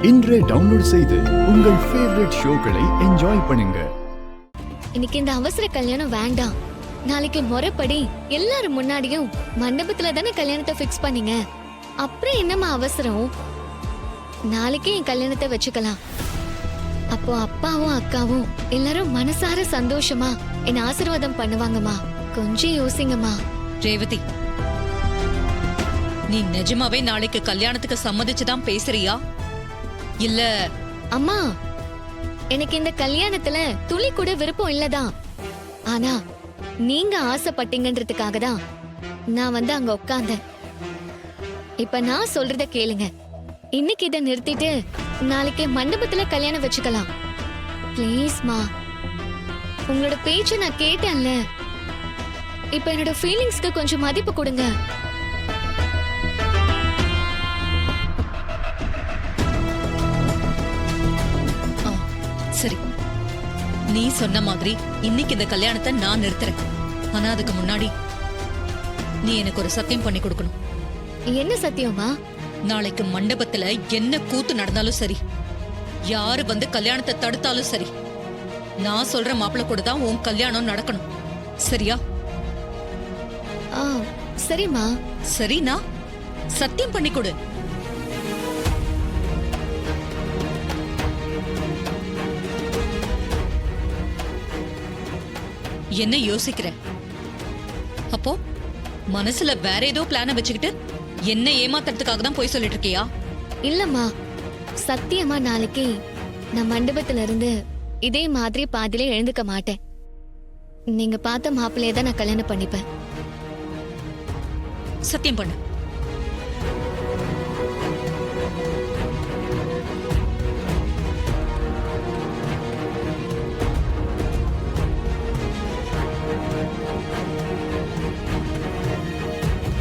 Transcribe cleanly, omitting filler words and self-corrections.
இன்றே டவுன்லோட் செய்து உங்கள் ஃபேவரட் ஷோக்களை என்ஜாய் பண்ணுங்க. இன்னைக்கு இந்த அவசர கல்யாணம் வேண்டாம். நாளைக்கு முறைப்படி எல்லாரும் முன்னாடியும் மண்டபத்துல தானே கல்யாணத்தை ஃபிக்ஸ் பண்ணீங்க. அப்புறம் என்னம்மா அவசரம்? நாளைக்கே என் கல்யாணத்தை வச்சுக்கலாம். அப்போ அப்பாவும் அக்காவும் எல்லாரும் மனசார சந்தோஷமா என்ன ஆசீர்வாதம் பண்ணுவாங்கம்மா. கொஞ்சம் யோசிங்கம்மா. ரேவதி, நீ நிஜமாவே நாளைக்கு கல்யாணத்துக்கு சம்மதிச்சுதான் பேசுறியா இல்ல? அம்மா, எனக்கு இந்த கல்யாணத்துல துளி கூட விருப்பம் இல்லதான். ஆனா நீங்க ஆசைப்பட்டீங்கன்றதுக்காக தான் நான் வந்து அங்க உட்கார்ந்தேன். இப்ப நான் சொல்றத கேளுங்க. இன்னைக்கு இதை நிறுத்திட்டு நாளைக்கு மண்டபத்துல கல்யாணம் வச்சுக்கலாம். ப்ளீஸ்மா, உங்களோட பேச்ச நான் கேட்டேன்ல. இப்ப என்னோட ஃபீலிங்ஸ்க்கு கொஞ்சம் மதிப்பு கொடுங்க. சரி, நீ சொன்ன மாதிரி இன்னைக்கு இந்த கல்யாணத்தை நான் நிறுத்துறேன். ஆனா அதுக்கு முன்னாடி நீ எனக்கு ஒரு சத்தியம் பண்ணி கொடுக்கணும். என்ன சத்தியமா? நாளைக்கு மண்டபத்துல என்ன கூத்து நடந்தாலும் சரி, யாரு வந்து கல்யாணத்தை தடுத்தாலும் சரி, நான் சொல்ற மாப்பிள்ள கூட தான் உன் கல்யாணம் நடக்கணும். சரியா? சரிம்மா. சரினா சத்தியம் பண்ணி கொடு. என்ன யோசிக்கிற? அப்போ மனசுல வேற ஏதோ பிளான வச்சுக்கிட்டு என்ன ஏமாத்துறதுக்காக தான் போய் சொல்லிட்டு இருக்கியா? இல்லம்மா, சத்தியமா நாளைக்கு நான் மண்டபத்துல இருந்து இதே மாதிரி பாதியிலே எழுந்துக்க மாட்டேன். நீங்க பார்த்த மாப்பிள்ளைய தான் நான் கல்யாணம் பண்ணிப்பேன். சத்தியம் பண்ணு.